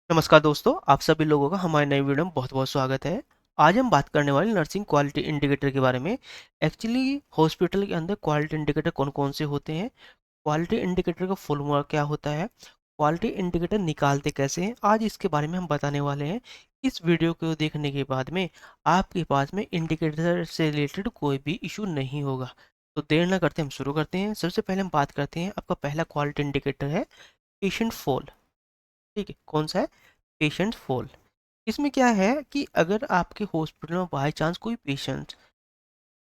नमस्कार दोस्तों, आप सभी लोगों का हमारे नए वीडियो में बहुत-बहुत स्वागत है। आज हम बात करने वाले नर्सिंग क्वालिटी इंडिकेटर के बारे में। एक्चुअली हॉस्पिटल के अंदर क्वालिटी इंडिकेटर कौन-कौन से होते हैं, क्वालिटी इंडिकेटर का फॉर्मूला क्या होता है, क्वालिटी इंडिकेटर निकालते कैसे हैं, आज इसके बारे में हम बताने वाले हैं। इस वीडियो को देखने के बाद में आपके पास में इंडिकेटर से रिलेटेड कोई भी इश्यू नहीं होगा। तो देर ना करते हम शुरू करते हैं। सबसे पहले हम बात करते हैं, आपका पहला क्वालिटी इंडिकेटर है पेशेंट फॉल। ठीक है, कौन सा है? Patient fall. इसमें क्या है कि अगर आपके हॉस्पिटल में बाय चांस कोई पेशेंट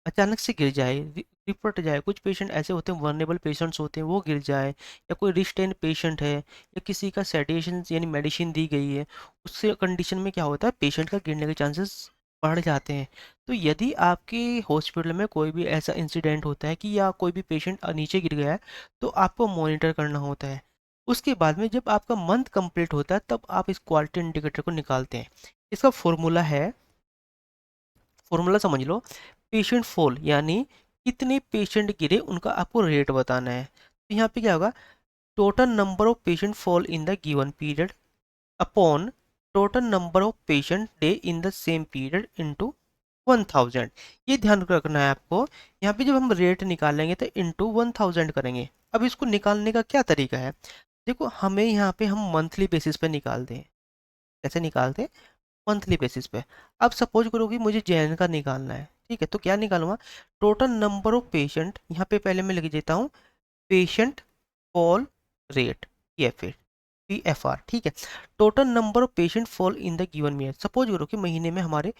अचानक से गिर जाए, रिपट जाए, कुछ पेशेंट ऐसे होते हैं, वर्नेबल पेशेंट्स होते हैं, वो गिर जाए, या कोई रिस्टेन पेशेंट है, या किसी का सेडेशन यानी मेडिसिन दी गई है, उससे कंडीशन में क्या होता है, पेशेंट का गिरने के चांसेस बढ़ जाते हैं। तो यदि आपके हॉस्पिटल में कोई भी ऐसा इंसिडेंट होता है कि या कोई भी पेशेंट नीचे गिर गया है, तो आपको मॉनिटर करना होता है। उसके बाद में जब आपका मंथ कंप्लीट होता है, तब आप इस क्वालिटी इंडिकेटर को निकालते हैं। इसका फॉर्मूला है, फॉर्मूला समझ लो, पेशेंट फॉल यानी कितने पेशेंट गिरे उनका आपको रेट बताना है। तो यहाँ पे क्या होगा, total number of patient fall in the given period upon total number of patient day in the same period into 1000। ये ध्यान रखना है आपको। यहाँ पे जब हम रेट निकालेंगे तो इनटू 1000 करेंगे। अब इसको निकालने का क्या तरीका है, देखो हमें यहाँ पे हम मंथली बेसिस पे निकालते हैं। कैसे निकालते हैं? मंथली बेसिस पे। अब सपोज करो कि मुझे जैन का निकालना है, ठीक है, तो क्या निकालूंगा, टोटल नंबर ऑफ पेशेंट, यहाँ पे पहले मैं लिख देता हूँ पेशेंट फॉल रेट, या फिर PFR। ठीक है, total number of patient fall in the given year. Suppose करो कि महीने में हमारे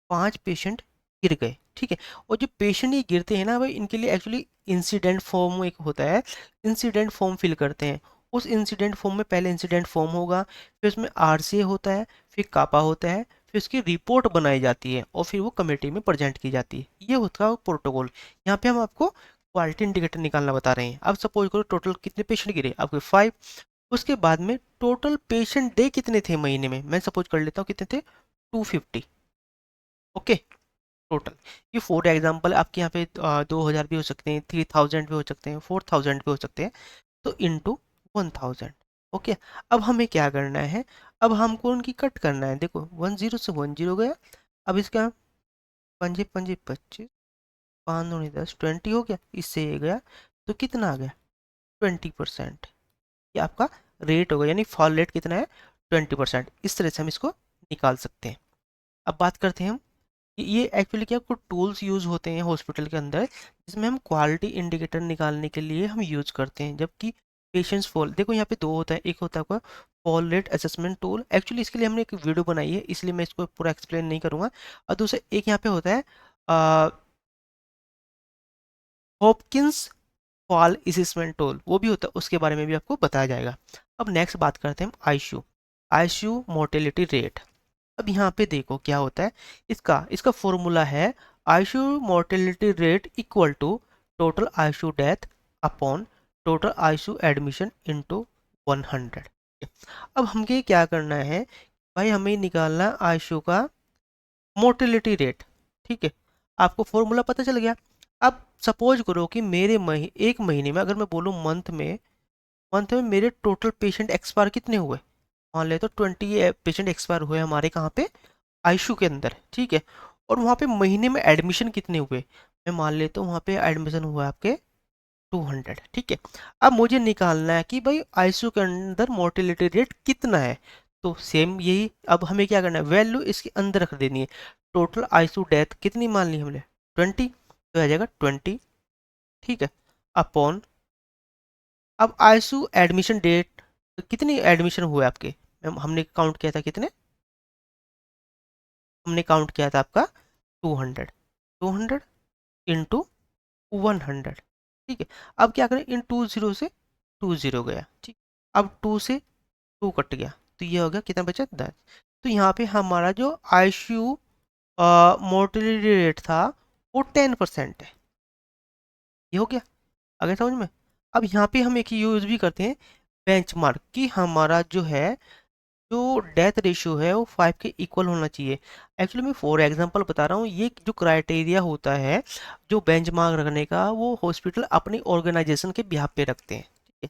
5 पेशेंट गिर गए, ठीक है। और जो पेशेंट ये गिरते हैं ना भाई, इनके लिए एक्चुअली इंसिडेंट फॉर्म एक होता है, इंसिडेंट फॉर्म फिल करते हैं। उस इंसिडेंट फॉर्म में पहले इंसिडेंट फॉर्म होगा, फिर उसमें RCA होता है, फिर कापा होता है, फिर उसकी रिपोर्ट बनाई जाती है और फिर वो कमेटी में प्रेजेंट की जाती है। ये होता है प्रोटोकॉल। यहाँ पे हम आपको क्वालिटी इंडिकेटर निकालना बता रहे हैं। अब सपोज करो टोटल कितने पेशेंट गिरे, आपके 5। उसके बाद में टोटल पेशेंट डे कितने थे महीने में, मैं सपोज कर लेता हूँ कितने थे, 250। Okay, total. ये फॉर एग्जाम्पल आपके यहाँ पे 2000 भी हो सकते हैं, 3000 भी हो सकते हैं, 4000 भी हो सकते हैं। तो इंटू 1000। ओके, अब हमें क्या करना है, अब हमको उनकी कट करना है। देखो 10 से 10 गया, अब इसका पंजे पंजे 25, 5 दूनी 10, 20 हो गया, इससे ये गया, तो कितना आ गया, 20%। ये आपका रेट होगा, यानी फॉल रेट कितना है, 20%। इस तरह से हम इसको निकाल सकते हैं। अब बात करते हैं हम, ये एक्चुअली क्या, कुछ टूल्स यूज़ होते हैं हॉस्पिटल के अंदर, जिसमें हम क्वालिटी इंडिकेटर निकालने के लिए हम यूज़ करते हैं। जबकि पेशेंट्स फॉल, देखो यहाँ पे दो होता है, एक होता है आपका fall rate assessment tool. Actually इसके लिए हमने एक वीडियो बनाई है, इसलिए मैं इसको पूरा एक्सप्लेन नहीं करूँगा। और दूसरा एक यहाँ पे होता है हॉपकिंस फॉल असेसमेंट टूल, वो भी होता है, उसके बारे में भी आपको बताया जाएगा। अब नेक्स्ट बात करते हैं हम आईसीयू, आईसीयू मोर्टेलिटी रेट। अब यहाँ पे देखो क्या होता है, इसका इसका फॉर्मूला है ICU mortality rate equal to total ICU death upon total ICU admission into 100। अब हमके क्या करना है भाई, हमें निकालना है आईसीयू का मोर्टेलिटी रेट। ठीक है, आपको फॉर्मूला पता चल गया। अब सपोज करो कि मेरे एक महीने में, अगर मैं बोलूँ मंथ में मेरे टोटल पेशेंट एक्सपायर कितने हुए, मान ले तो 20 पेशेंट एक्सपायर हुए हमारे कहाँ पे, आईसीयू के अंदर। ठीक है, और वहाँ पे महीने में एडमिशन कितने हुए, मैं मान लेता हूँ वहाँ पे एडमिशन हुआ है आपके 200। ठीक है, अब मुझे निकालना है कि भाई आईसीयू के अंदर मोर्टेलिटी रेट कितना है। तो सेम यही, अब हमें क्या करना है, वैल्यू इसके अंदर रख देनी है। टोटल आईसीयू डेथ कितनी मान ली हमने, 20, तो आ जाएगा 20। ठीक है, अपॉन, अब आईसीयू एडमिशन डेट, कितने एडमिशन हुए आपके, हमने काउंट किया था कितने, हमने काउंट किया था आपका 200। 200 इंटू 100। ठीक है, अब क्या करें, इन 20 से 20 गया, ठीक। अब 2 से 2 कट गया, तो ये हो गया कितना बचा, 10। तो यहाँ पे हमारा जो आईसीयू मोर्टेलिटी रेट था वो 10% है। ये हो गया, आगे समझ में। अब यहाँ पे हम एक यूज़ भी करते हैं बेंचमार्क, कि हमारा जो है, जो डेथ रेशियो है वो 5 के इक्वल होना चाहिए। एक्चुअली मैं फॉर एग्जांपल बता रहा हूँ, ये जो क्राइटेरिया होता है जो बेंचमार्क रखने का, वो हॉस्पिटल अपनी ऑर्गेनाइजेशन के बिहाफ पे रखते हैं। ठीक है,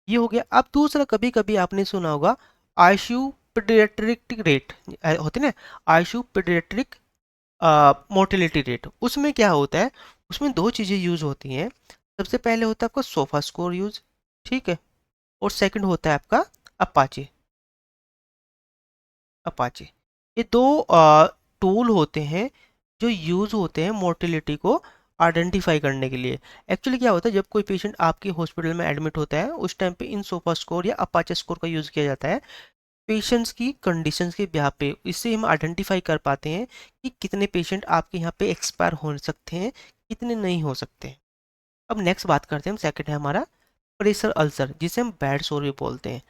ये हो गया। अब दूसरा, कभी कभी आपने सुना होगा आईसीयू पीडियाट्रिक रेट होते ना, आयशु पीडियाट्रिक मोर्टेलिटी रेट, उसमें क्या होता है, उसमें दो चीज़ें यूज होती हैं। सबसे पहले होता है आपका सोफा स्कोर यूज, ठीक है, और सेकंड होता है आपका अपाचे। अपाचे, ये दो टूल होते हैं जो यूज होते हैं मोर्टेलिटी को आइडेंटिफाई करने के लिए। एक्चुअली क्या होता है, जब कोई पेशेंट आपके हॉस्पिटल में एडमिट होता है उस टाइम पे इन सोफा स्कोर या अपाचे स्कोर का यूज़ किया जाता है पेशेंट्स की कंडीशंस के ब्याह पे। इससे हम आइडेंटिफाई कर पाते हैं कि कितने पेशेंट आपके यहाँ पे एक्सपायर हो सकते हैं, कितने नहीं हो सकते। अब नेक्स्ट बात करते हैं हम, सेकंड है हमारा प्रेशर अल्सर, जिसे हम बैड सोर भी बोलते हैं।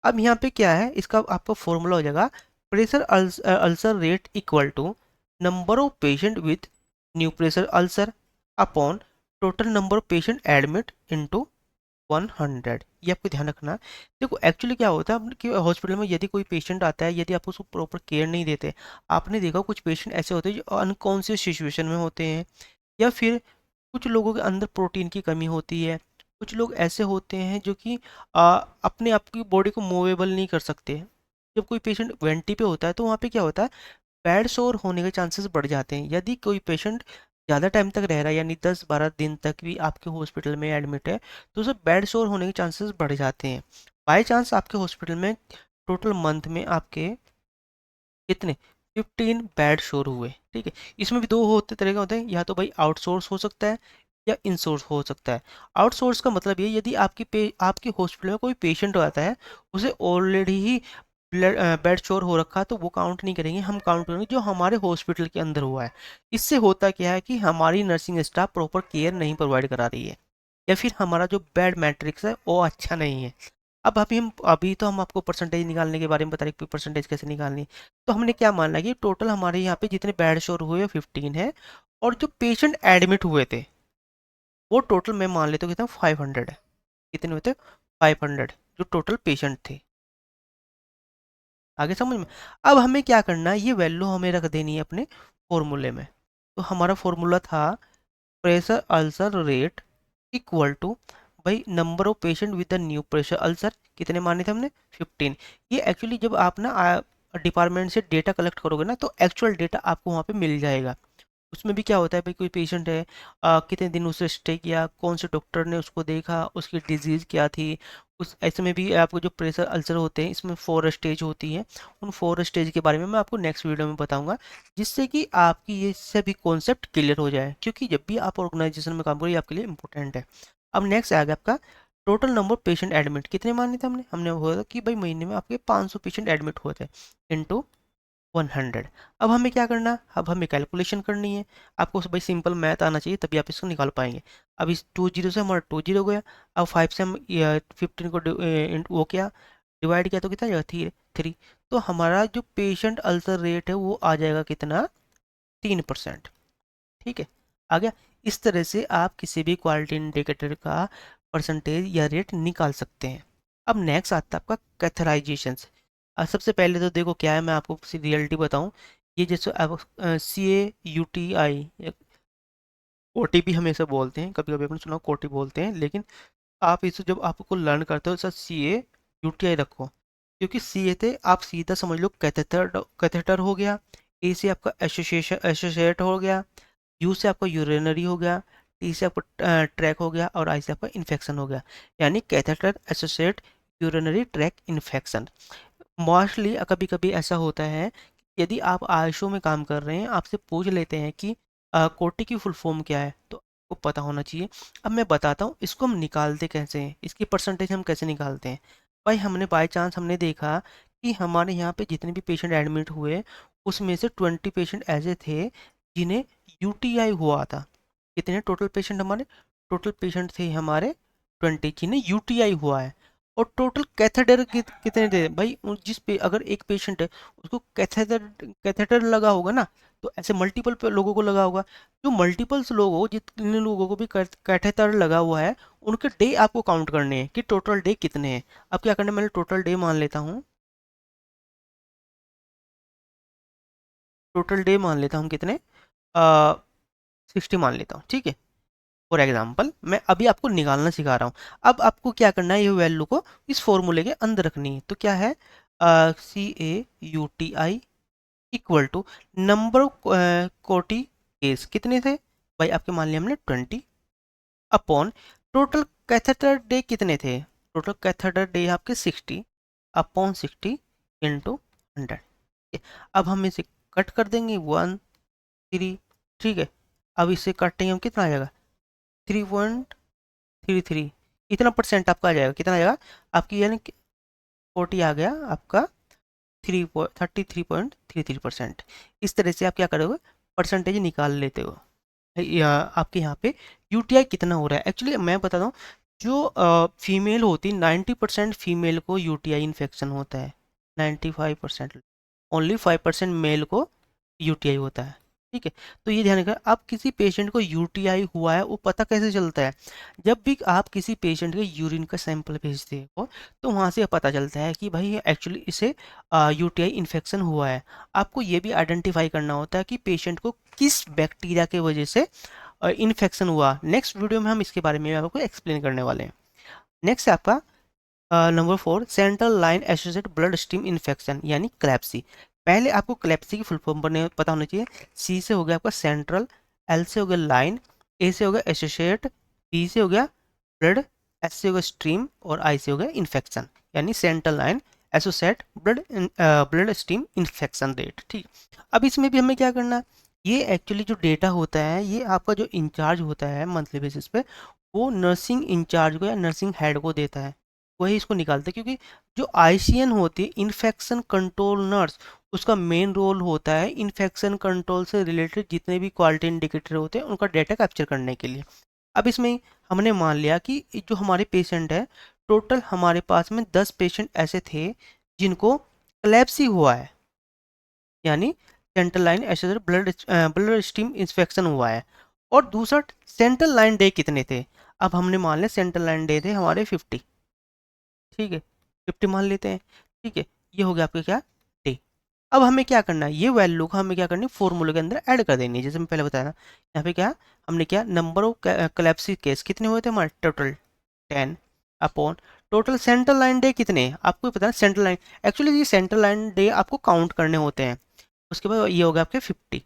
अब यहाँ पे क्या है, इसका आपका फॉर्मूला हो जाएगा pressure ulcer rate equal to number of patient with new pressure ulcer upon total number of patient admit into 100। ये आपको ध्यान रखना है। देखो एक्चुअली क्या होता है कि हॉस्पिटल में यदि कोई पेशेंट आता है, यदि आप उसको प्रॉपर केयर नहीं देते, आपने देखा कुछ पेशेंट ऐसे होते हैं जो अनकॉन्शियस सिचुएशन में होते हैं, या फिर कुछ लोगों के अंदर प्रोटीन की कमी होती है, कुछ लोग ऐसे होते हैं जो कि अपने आप की बॉडी को मूवेबल नहीं कर सकते। जब कोई पेशेंट वेंटी पे होता है तो वहाँ पे क्या होता है, बेड सोर होने के चांसेस बढ़ जाते हैं। यदि कोई पेशेंट ज़्यादा टाइम तक रह रहा है, यानी 10-12 दिन तक भी आपके हॉस्पिटल में एडमिट है, तो उसे बेड सोर होने के चांसेस बढ़ जाते हैं। बाय चांस आपके हॉस्पिटल में टोटल मंथ में आपके कितने 15 बेड शोर हुए, ठीक है, इसमें भी दो होते तरह का होता है, या तो भाई आउटसोर्स हो सकता है या इनसोर्स हो सकता है। आउटसोर्स का मतलब ये, यदि आपके हॉस्पिटल में कोई पेशेंट आता है, उसे ऑलरेडी ही बेड शोर हो रखा है, तो वो काउंट नहीं करेंगे, हम काउंट करेंगे जो हमारे हॉस्पिटल के अंदर हुआ है। इससे होता क्या है कि हमारी नर्सिंग स्टाफ प्रॉपर केयर नहीं प्रोवाइड करा रही है, या फिर हमारा जो बेड मैट्रिक्स है वो अच्छा नहीं है। अब अभी तो हम आपको परसेंटेज निकालने के बारे में बता रहे कि परसेंटेज कैसे निकालनी है। तो हमने क्या माना कि टोटल हमारे यहाँ पे जितने बेड शोर हुए 15 है, और जो पेशेंट एडमिट हुए थे वो टोटल मैं मान लेता हूँ कितना 500 है। कितने हुए थे 500, जो टोटल पेशेंट थे। आगे समझ में। अब हमें क्या करना है, ये वैल्यू हमें रख देनी है अपने फॉर्मूले में। तो हमारा फॉर्मूला था pressure ulcer rate equal to by number of patient with the new pressure ulcer, कितने माने थे हमने 15। ये एक्चुअली जब आप ना डिपार्टमेंट से डेटा कलेक्ट करोगे ना, तो एक्चुअल डेटा आपको वहाँ पे मिल जाएगा। उसमें भी क्या होता है भाई, कोई पेशेंट है, कितने दिन उससे स्टे किया, कौन से डॉक्टर ने उसको देखा, उसकी डिजीज़ क्या थी। उस ऐसे में भी आपको जो प्रेशर अल्सर होते हैं, इसमें 4 स्टेज होती है। उन 4 स्टेज के बारे में मैं आपको नेक्स्ट वीडियो में बताऊंगा, जिससे कि आपकी ये सभी कॉन्सेप्ट क्लियर हो जाए, क्योंकि जब भी आप ऑर्गेनाइजेशन में काम करो, ये आपके लिए इंपॉर्टेंट है। अब नेक्स्ट आ गया आपका टोटल नंबर पेशेंट एडमिट, कितने माने थे हमने हुआ था कि भाई महीने में आपके 500 पेशेंट एडमिट हुए थे इनटू 100। अब हमें क्या करना है, अब हमें कैलकुलेशन करनी है। आपको भाई सिंपल मैथ आना चाहिए, तभी आप इसको निकाल पाएंगे। अब इस 20 से हमारा 20 गया। अब 5 से हम 15 को वो क्या डिवाइड किया तो कितना जाएगा 3। तो हमारा जो पेशेंट अल्सर रेट है वो आ जाएगा कितना 3%। ठीक है, आ गया। इस तरह से आप किसी भी क्वालिटी इंडिकेटर का परसेंटेज या रेट निकाल सकते हैं। अब नेक्स्ट आता है आपका कैथराइजेशन। सबसे पहले तो देखो क्या है, मैं आपको रियलिटी बताऊं। ये जैसे अब CAUTI कोटी भी हमेशा बोलते हैं, कभी कभी आपने सुना कोटी बोलते हैं, लेकिन आप इसे जब आपको लर्न करते हो सर CAUTI रखो, क्योंकि सी ए थे आप सीधा समझ लो कैथेटर, कैथेटर हो गया। ए से आपका एसोसिएशन एसोसिएट हो गया। यू से आपका यूरिनरी हो गया। टी से आपका ट्रैक हो गया, और आई से आपका इन्फेक्शन हो गया, यानी catheter associate urinary track infection. Mostly कभी कभी ऐसा होता है, यदि आप आयुषो में काम कर रहे हैं, आपसे पूछ लेते हैं कि कोटि की फुल फॉर्म क्या है, तो आपको पता होना चाहिए। अब मैं बताता हूँ इसको हम निकालते कैसे हैं, इसकी परसेंटेज हम कैसे निकालते हैं। भाई हमने बाय चांस हमने देखा कि हमारे यहाँ पे जितने भी पेशेंट एडमिट हुए, उसमें से 20 पेशेंट ऐसे थे जिन्हें UTI हुआ था। कितने टोटल पेशेंट हमारे, टोटल पेशेंट थे हमारे 20 जिन्हें UTI हुआ है। और टोटल कैथेटर कितने थे भाई, जिस पे अगर एक पेशेंट है उसको कैथेटर कैथेटर लगा होगा ना, तो ऐसे मल्टीपल लोगों को लगा होगा। जो मल्टीपल्स लोग हो, जितने लोगों को भी कैथेटर लगा हुआ है, उनके डे आपको काउंट करने हैं कि टोटल डे कितने हैं। अब क्या करना है, मैं टोटल डे मान लेता हूँ, टोटल डे मान लेता हूँ कितने 60 मान लेता हूँ, ठीक है। फॉर एग्जाम्पल मैं अभी आपको निकालना सिखा रहा हूँ। अब आपको क्या करना है, ये वैल्यू को इस फॉर्मूले के अंदर रखनी है। तो क्या है, CAUTI equal to number of CAUTI case कितने थे भाई आपके, मान लिया हमने 20 अपॉन टोटल कैथेटर डे कितने थे, टोटल कैथेटर डे आपके 60 अपॉन 60 इंटू 100। अब हम इसे कट कर देंगे 1 3, ठीक है। अब इसे काटेंगे हम, कितना आ जाएगा 3.33, इतना परसेंट आपका आ जाएगा, कितना आ जाएगा आपकी, यानी 40 आ गया आपका 33.33%। इस तरह से आप क्या करोगे, परसेंटेज निकाल लेते हो। आपके यहाँ पे यूटीआई कितना हो रहा है। एक्चुअली मैं बताता हूँ, जो फीमेल होती 90% फीमेल को यूटीआई इन्फेक्शन होता है, 95%, ओनली 5% मेल को यूटीआई होता है, ठीक है। तो ये ध्यान रखना, आप किसी पेशेंट को यूटीआई हुआ है वो पता कैसे चलता है, जब भी आप किसी पेशेंट के यूरिन का सैंपल भेजते हो तो वहाँ से पता चलता है कि भाई एक्चुअली इसे यूटीआई इन्फेक्शन हुआ है। आपको ये भी आइडेंटिफाई करना होता है कि पेशेंट को किस बैक्टीरिया के वजह से इन्फेक्शन हुआ। नेक्स्ट वीडियो में हम इसके बारे में आपको एक्सप्लेन करने वाले हैं। नेक्स्ट है आपका number 4, central line associated blood stream infection यानी क्लैप्सी। पहले आपको क्लैप्सी की फुल फॉर्म पता होना चाहिए। सी से हो गया आपका सेंट्रल, एल से हो गया लाइन, ए से हो गया एसोसिएट, बी से हो गया ब्लड, एस से हो गया स्ट्रीम और आई से हो गया इन्फेक्शन, यानी central line associate blood stream infection rate, ठीक। अब इसमें भी हमें क्या करना है, ये एक्चुअली जो डेटा होता है ये आपका जो इंचार्ज होता है मंथली बेसिस पे, वो नर्सिंग इंचार्ज को या नर्सिंग हेड को देता है, वही इसको निकालते हैं। क्योंकि जो आईसीएन होती है इन्फेक्शन कंट्रोल नर्स, उसका मेन रोल होता है इन्फेक्शन कंट्रोल से रिलेटेड जितने भी क्वालिटी इंडिकेटर होते हैं उनका डेटा कैप्चर करने के लिए। अब इसमें हमने मान लिया कि जो हमारे पेशेंट है, टोटल हमारे पास में 10 पेशेंट ऐसे थे जिनको क्लेप्सी हुआ है, यानी central line associated blood stream infection हुआ है। और दूसरा सेंट्रल लाइन डे कितने थे, अब हमने मान लिया सेंट्रल लाइन डे थे हमारे 50, ठीक है, 50 मान लेते हैं, ठीक है। ये हो गया आपके क्या डे। अब हमें क्या करना है, ये वैल्यू को हमें क्या करनी है, फॉर्मूले के अंदर ऐड कर देनी है। जैसे मैं पहले बताया था, यहाँ पे क्या हमने क्या, नंबर ऑफ क्लैप्सी केस कितने हुए थे हमारे, total 10 upon total central line day कितने, आपको पता है सेंट्रल लाइन, एक्चुअली ये सेंट्रल लाइन डे आपको काउंट करने होते हैं। उसके बाद ये होगा आपके 50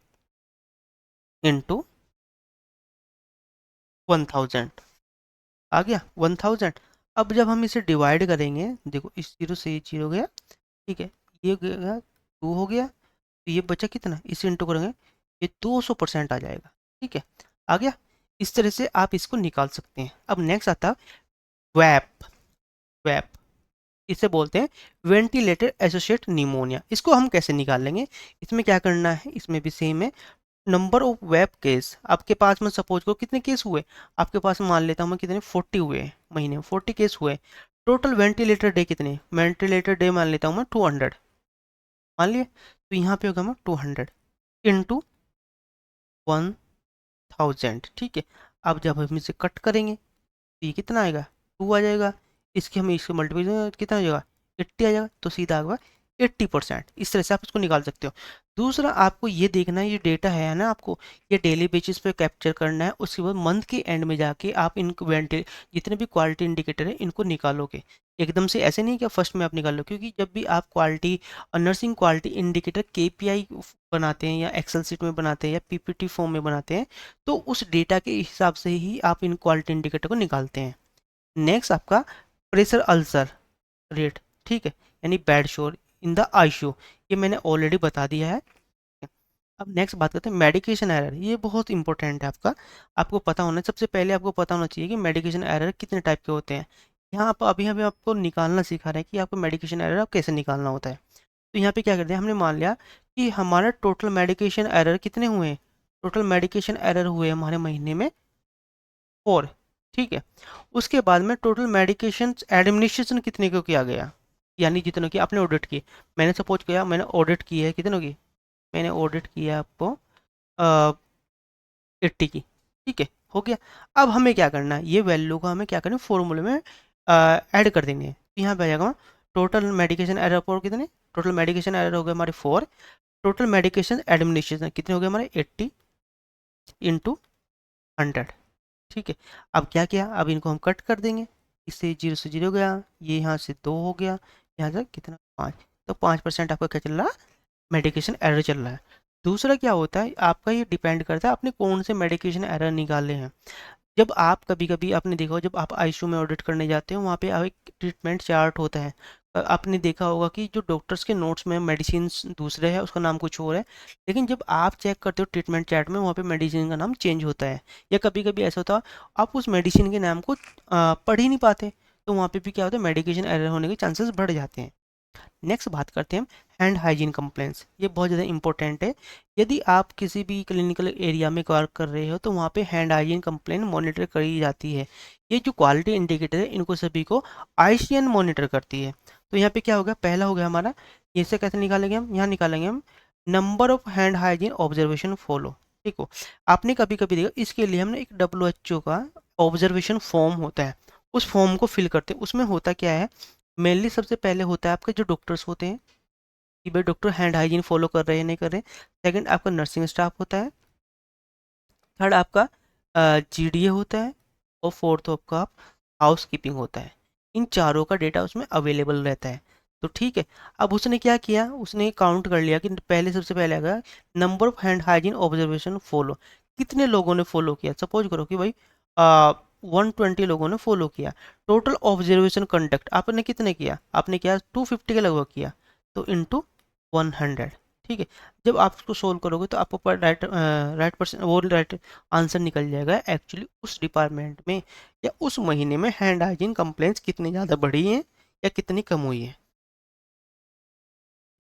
इंटू 1000, आ गया 1000। अब जब हम इसे डिवाइड करेंगे, देखो इस जीरो से ये जीरो गया, ठीक है, ये गया 2 हो गया, तो ये बचा कितना, इसे इंटू करेंगे ये 200% आ जाएगा, ठीक है, आ गया। इस तरह से आप इसको निकाल सकते हैं। अब नेक्स्ट आता है वैप। वैप इसे बोलते हैं वेंटिलेटर एसोसिएट निमोनिया। इसको हम कैसे निकाल लेंगे, इसमें क्या करना है, इसमें भी सेम है, नंबर ऑफ वेब केस आपके पास में, सपोज को कितने केस हुए आपके पास में, मान लेता हूँ मैं कितने 40 हुए महीने में, 40 केस हुए। टोटल वेंटिलेटर डे कितने, वेंटिलेटर डे मान लेता हूँ मैं 200, मान लिए, तो यहाँ पे होगा मैं 200 इंटू 1000, ठीक है। अब जब हम इसे कट करेंगे तो ये कितना आएगा, 2 आ जाएगा। इसके हम इसको मल्टीप्लाई कितना आ जाएगा, 80 आ जाएगा, तो सीधा आएगा 80%। इस तरह से आप इसको निकाल सकते हो। दूसरा आपको ये देखना है, ये डेटा है ना आपको, ये डेली बेसिस पे कैप्चर करना है। उसके बाद मंथ के एंड में जाके आप इन जितने भी क्वालिटी इंडिकेटर है इनको निकालोगे। एकदम से ऐसे नहीं कि फर्स्ट में आप निकाल लो, क्योंकि जब भी आप quality nursing quality indicator KPI बनाते हैं या एक्सेल सीट में बनाते हैं या पीपीटी फॉर्म में बनाते हैं, तो उस डेटा के हिसाब से ही आप इन क्वालिटी इंडिकेटर को निकालते हैं। नेक्स्ट आपका प्रेशर अल्सर रेट, ठीक है, यानी बेड शोर इन द आईसीयू, ये मैंने ऑलरेडी बता दिया है। अब नेक्स्ट बात करते हैं मेडिकेशन एरर, ये बहुत इंपॉर्टेंट है आपका, आपको पता होना, सबसे पहले आपको पता होना चाहिए कि मेडिकेशन एरर कितने टाइप के होते हैं। यहाँ आप अभी अभी आपको निकालना सिखा रहे हैं कि आपको मेडिकेशन एरर कैसे निकालना होता है। तो यहाँ पे क्या करते हैं, हमने मान लिया कि हमारा टोटल मेडिकेशन एरर कितने हुए हैं, टोटल मेडिकेशन एरर हुए हमारे महीने में 4, ठीक है। उसके बाद में टोटल मेडिकेशन एडमिनिस्ट्रेशन कितने को किया गया, यानी जितनों की आपने ऑडिट की, मैंने सपोज किया मैंने ऑडिट की है कितनों की, मैंने ऑडिट किया आपको 80 की, ठीक है, हो गया। अब हमें क्या करना है, ये वैल्यू को हमें क्या करना है, फॉर्मूले में ऐड कर देंगे। तो यहाँ पे आ जाएगा टोटल मेडिकेशन एरर पर कितने, टोटल मेडिकेशन एरर हो गए हमारे 4, टोटल मेडिकेशन एडमिनिस्ट्रेशन कितने हो गए हमारे 80 इंटू 100, ठीक है। अब क्या किया, अब इनको हम कट कर देंगे, इससे जीरो से जीरो गया, ये यहाँ से 2 हो गया, यहाँ से कितना 5, तो 5% आपका क्या चल रहा है, मेडिकेशन एरर चल रहा है। दूसरा क्या होता है, आपका ये डिपेंड करता है आपने कौन से मेडिकेशन एरर निकाले हैं। जब आप कभी-कभी आपने देखा होगा, जब आप आईसीयू में ऑडिट करने जाते हो, वहाँ पे एक ट्रीटमेंट चार्ट होता है। आपने देखा होगा कि जो डॉक्टर्स के नोट्स में मेडिसिन्स दूसरे है, उसका नाम कुछ और है, लेकिन जब आप चेक करते हो ट्रीटमेंट चार्ट में, वहाँ पे मेडिसिन का नाम चेंज होता है। या कभी-कभी ऐसा होता है आप उस मेडिसिन के नाम को पढ़ ही नहीं पाते, तो वहाँ पे भी क्या होता है, मेडिकेशन एरर होने के चांसेस बढ़ जाते हैं। नेक्स्ट बात करते हैं हम हैंड हाइजीन कंप्लेंट्स। ये बहुत ज़्यादा इंपॉर्टेंट है। यदि आप किसी भी क्लिनिकल एरिया में वर्क कर रहे हो, तो वहाँ पे हैंड हाइजीन कंप्लेंट मॉनिटर करी जाती है। ये जो क्वालिटी इंडिकेटर है, इनको सभी को आईसीएन मॉनिटर करती है। तो यहाँ पे क्या होगा, पहला हो गया हमारा, ये से कैसे निकालेंगे हम, यहाँ निकालेंगे हम number of hand hygiene observation follow. ठीक हो, आपने कभी कभी देखा, इसके लिए हमने एक WHO का ऑब्जर्वेशन फॉर्म होता है, उस फॉर्म को फिल करते हैं। उसमें होता क्या है, मेनली सबसे पहले होता है आपके जो डॉक्टर्स होते हैं कि भाई डॉक्टर हैंड हाइजीन फॉलो कर रहे हैं नहीं कर रहे। सेकंड आपका नर्सिंग स्टाफ होता है। थर्ड आपका जीडीए होता है। और फोर्थ आपका हाउस कीपिंग होता है। इन चारों का डेटा उसमें अवेलेबल रहता है। तो ठीक है, अब उसने क्या किया, उसने काउंट कर लिया कि पहले सबसे पहले आएगा number of hand hygiene observation follow, कितने लोगों ने फॉलो किया। सपोज करो कि भाई 120 लोगों ने फॉलो किया। टोटल ऑब्जर्वेशन कंडक्ट आपने कितने किया, आपने किया 250 के लगभग किया, तो इंटू 100। ठीक है, जब आप उसको सोल्व करोगे तो आपको राइट राइट परसेंट वो राइट आंसर निकल जाएगा एक्चुअली उस डिपार्टमेंट में या उस महीने में हैंड हाइजीन कंप्लेंट्स कितनी ज़्यादा बढ़ी हैं या कितनी कम हुई है।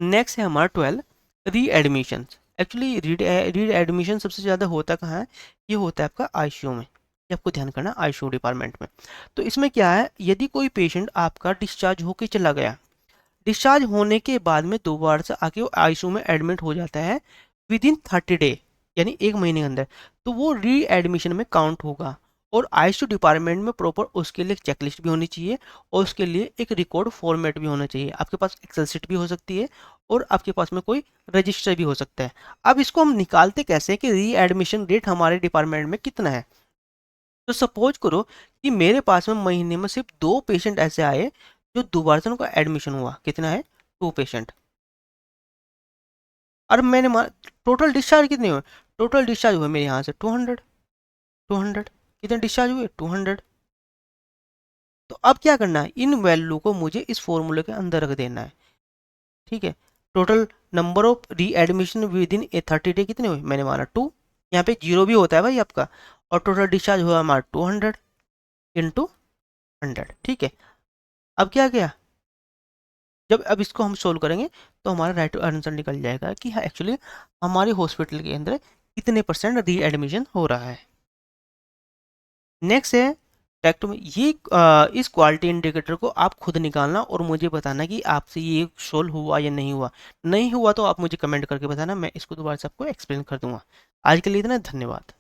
नेक्स्ट है हमारा 12 री एडमिशन। एक्चुअली री एडमिशन सबसे ज़्यादा होता कहाँ है, ये होता है आपका आईसीयू में। ये आपको ध्यान करना, आईसीयू डिपार्टमेंट में। तो इसमें क्या है, यदि कोई पेशेंट आपका डिस्चार्ज होकर चला गया, डिस्चार्ज होने के बाद में दोबारा से आके वो आईसीयू में एडमिट हो जाता है विद इन 30 डे, यानी एक महीने के अंदर, तो वो री एडमिशन में काउंट होगा। और आईसीयू डिपार्टमेंट में प्रॉपर उसके लिए एक चेकलिस्ट भी होनी चाहिए और उसके लिए एक रिकॉर्ड फॉर्मेट भी होना चाहिए। आपके पास एक्सेल शीट भी हो सकती है और आपके पास में कोई रजिस्टर भी हो सकता है। अब इसको हम निकालते कैसे कि री एडमिशन रेट हमारे डिपार्टमेंट में कितना है। तो सपोज करो कि मेरे पास में महीने में सिर्फ 2 पेशेंट ऐसे आए जो दोबारा से उनका एडमिशन हुआ, कितना है, 2 पेशेंट। और मैंने टोटल डिस्चार्ज कितने हुए, टोटल डिस्चार्ज हुए मेरे यहाँ से 200 कितने डिस्चार्ज हुए, 200। तो अब क्या करना है, इन वैल्यू को मुझे इस फॉर्मूले के अंदर रख देना है। ठीक है, टोटल नंबर ऑफ री admission with in A 30 day कितने हुए, मैंने माना 2, यहाँ पे जीरो भी होता है भाई आपका। और टोटल डिस्चार्ज हुआ हमारा 200 इंटू 100। ठीक है, अब क्या गया, जब अब इसको हम सोल्व करेंगे तो हमारा राइट आंसर निकल जाएगा कि हाँ एक्चुअली हमारे हॉस्पिटल के अंदर कितने परसेंट री एडमिशन हो रहा है। नेक्स्ट है फैक्ट में ये इस क्वालिटी इंडिकेटर को आप खुद निकालना और मुझे बताना कि आपसे ये सोल्व हुआ या नहीं हुआ। नहीं हुआ तो आप मुझे कमेंट करके बताना, मैं इसको दोबारा से आपको एक्सप्लेन कर दूंगा। आज के लिए इतना, धन्यवाद।